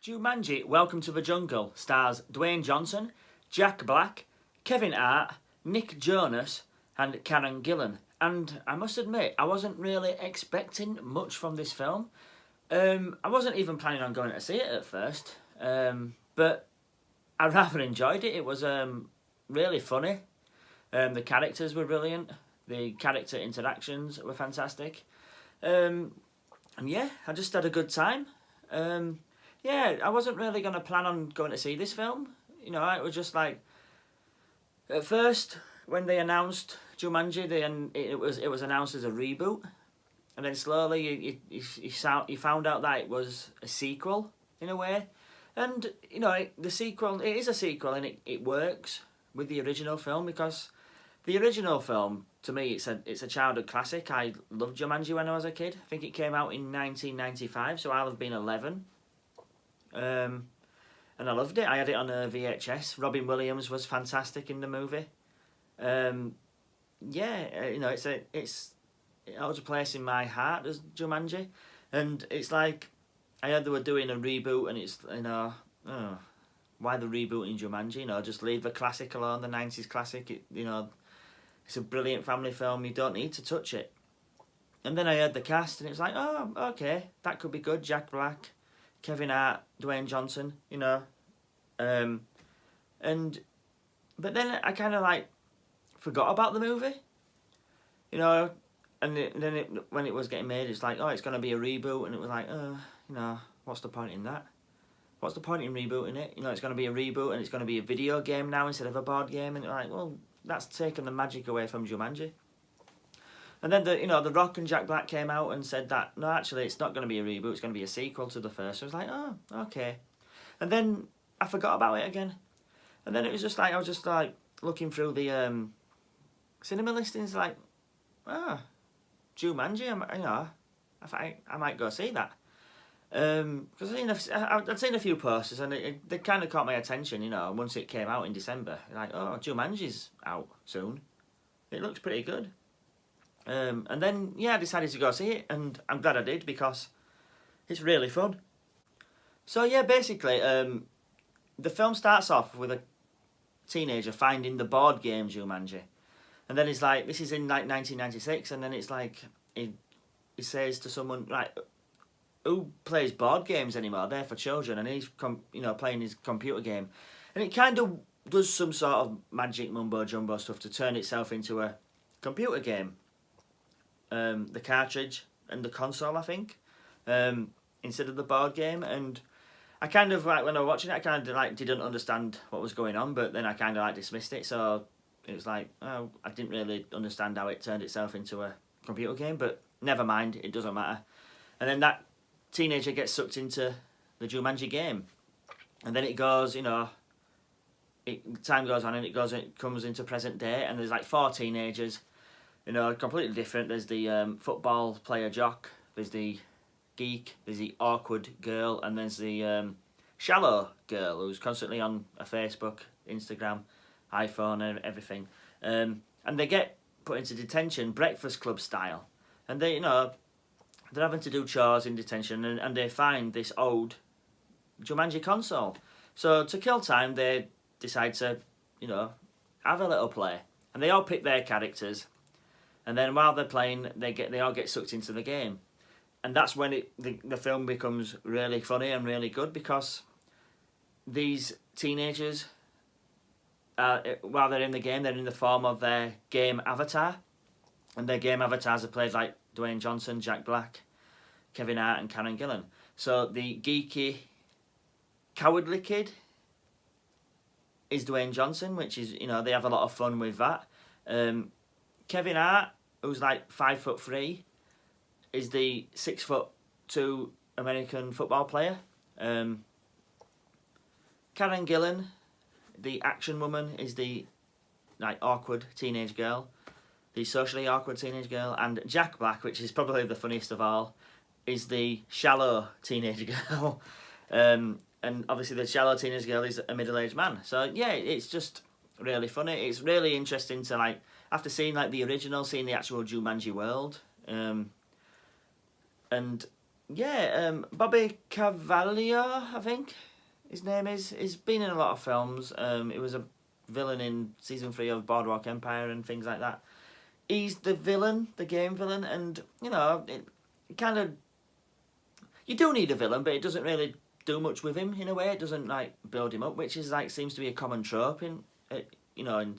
Jumanji Welcome to the Jungle stars Dwayne Johnson, Jack Black, Kevin Hart, Nick Jonas and Karen Gillan. And I must admit, I wasn't really expecting much from this film. I wasn't even planning on going to see it at first, but I rather enjoyed it. It was really funny. The characters were brilliant. The character interactions were fantastic. And yeah, I just had a good time. Yeah, I wasn't really going to plan on going to see this film. You know, it was just like, at first, when they announced Jumanji, it was announced as a reboot. And then slowly you found out that it was a sequel, in a way. And, you know, it is a sequel and it works with the original film because the original film, to me, it's a childhood classic. I loved Jumanji when I was a kid. I think it came out in 1995, so I'll have been 11. And I loved it. I had it on a VHS. Robin Williams was fantastic in the movie. Yeah, you know, it holds a place in my heart as Jumanji, and it's like I heard they were doing a reboot, and it's, you know, why the rebooting Jumanji? You know, just leave the classic alone, the '90s classic. You know, it's a brilliant family film. You don't need to touch it. And then I heard the cast, and it was like, oh, okay, that could be good. Jack Black, Kevin Hart, Dwayne Johnson, you know, but then I kind of like forgot about the movie, you know, and when it was getting made, it's like, oh, it's going to be a reboot, and it was like, you know, what's the point in that? What's the point in rebooting it? You know, it's going to be a reboot, and it's going to be a video game now instead of a board game, and like, well, that's taken the magic away from Jumanji. And then the Rock and Jack Black came out and said that, no, actually, it's not going to be a reboot, it's going to be a sequel to the first. So I was like, oh, okay. And then I forgot about it again. And then it was just like, I was just like looking through the cinema listings, like, Jumanji, you know, I might go see that. Because I'd seen a few posters and they kind of caught my attention, you know, once it came out in December. Like, oh, Jumanji's out soon. It looks pretty good. And then, yeah, I decided to go see it, and I'm glad I did because it's really fun. So, yeah, basically, the film starts off with a teenager finding the board game Jumanji. And then it's like, this is in like 1996, and then it's like, he says to someone, right, who plays board games anymore? They're for children, and he's playing his computer game. And it kind of does some sort of magic mumbo-jumbo stuff to turn itself into a computer game. The cartridge and the console, I think, instead of the board game. And I kind of, like, when I was watching it, I kind of like didn't understand what was going on, but then I kind of like dismissed it. So it was like, oh, I didn't really understand how it turned itself into a computer game, but never mind, it doesn't matter. And then that teenager gets sucked into the Jumanji game, and then it goes, you know, time goes on, and it comes into present day, and there's like 4 teenagers. You know, completely different. There's the football player jock, there's the geek, there's the awkward girl, and there's the shallow girl who's constantly on a Facebook, Instagram, iPhone, and everything. And they get put into detention, Breakfast Club style. And they, you know, they're having to do chores in detention, and they find this old Jumanji console. So to kill time, they decide to, you know, have a little play. And they all pick their characters. And then while they're playing, they all get sucked into the game, and that's when the film becomes really funny and really good, because these teenagers, while they're in the game, they're in the form of their game avatar, and their game avatars are played like Dwayne Johnson, Jack Black, Kevin Hart, and Karen Gillan. So the geeky, cowardly kid is Dwayne Johnson, which is, you know, they have a lot of fun with that. Kevin Hart, who's like 5'3", is the 6'2" American football player. Karen Gillan, the action woman, is the like awkward teenage girl, the socially awkward teenage girl, and Jack Black, which is probably the funniest of all, is the shallow teenage girl. And obviously the shallow teenage girl is a middle-aged man. So yeah, it's just really funny. It's really interesting to, like, after seeing like the original, seeing the actual Jumanji world, and yeah, Bobby Cavalier, I think his name is. He's been in a lot of films. He was a villain in season 3 of Boardwalk Empire and things like that. He's the villain, the game villain, and you know, it kind of, you do need a villain, but it doesn't really do much with him in a way. It doesn't like build him up, which is like seems to be a common trope in you know, in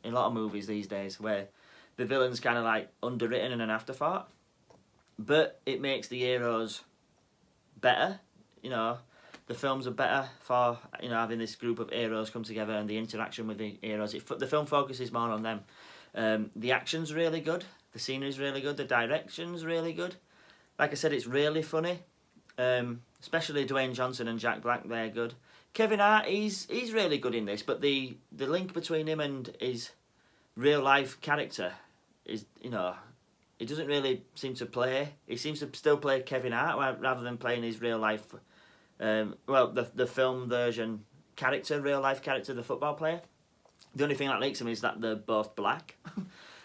a lot of movies these days, where the villain's kind of like underwritten and an afterthought. But it makes the heroes better, you know. The films are better for, you know, having this group of heroes come together and the interaction with the heroes. The film focuses more on them. The action's really good. The scenery's really good. The direction's really good. Like I said, it's really funny. Especially Dwayne Johnson and Jack Black, they're good. Kevin Hart, he's really good in this, but the link between him and his real life character is, you know, he doesn't really seem to play. He seems to still play Kevin Hart rather than playing his real life, well, the film version character, real life character, the football player. The only thing that links them is that they're both black.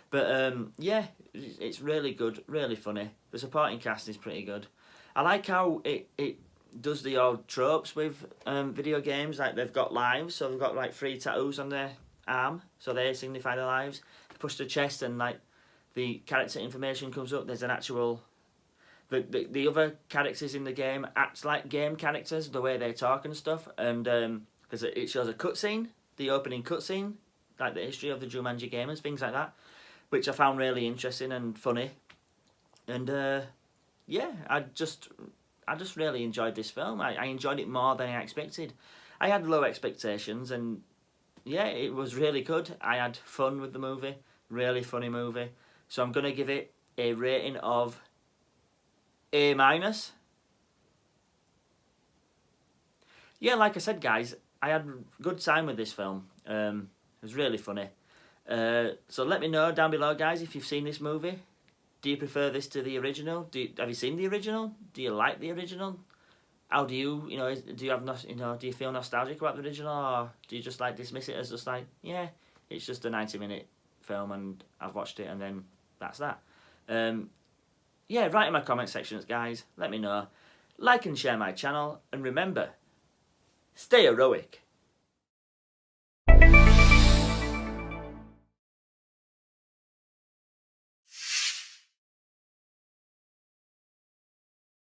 But yeah, it's really good, really funny. The supporting cast is pretty good. I like how it does the old tropes with video games. Like they've got lives, so they've got like 3 tattoos on their arm, so they signify their lives. They push the chest and like the character information comes up. There's an actual... The other characters in the game act like game characters, the way they talk and stuff. And it shows a cutscene, the opening cutscene, like the history of the Jumanji gamers, things like that, which I found really interesting and funny. And yeah, I just really enjoyed this film. I enjoyed it more than I expected. I had low expectations, and yeah, it was really good. I had fun with the movie, really funny movie. So I'm going to give it a rating of A-. Yeah, like I said, guys, I had a good time with this film. It was really funny. So let me know down below, guys, if you've seen this movie. Do you prefer this to the original? Have you seen the original? Do you like the original? How do you, do you have, do you feel nostalgic about the original, or do you just like dismiss it as just like, yeah, it's just a 90-minute film and I've watched it and then that's that. Yeah, write in my comment sections, guys. Let me know. Like and share my channel, and remember, stay heroic.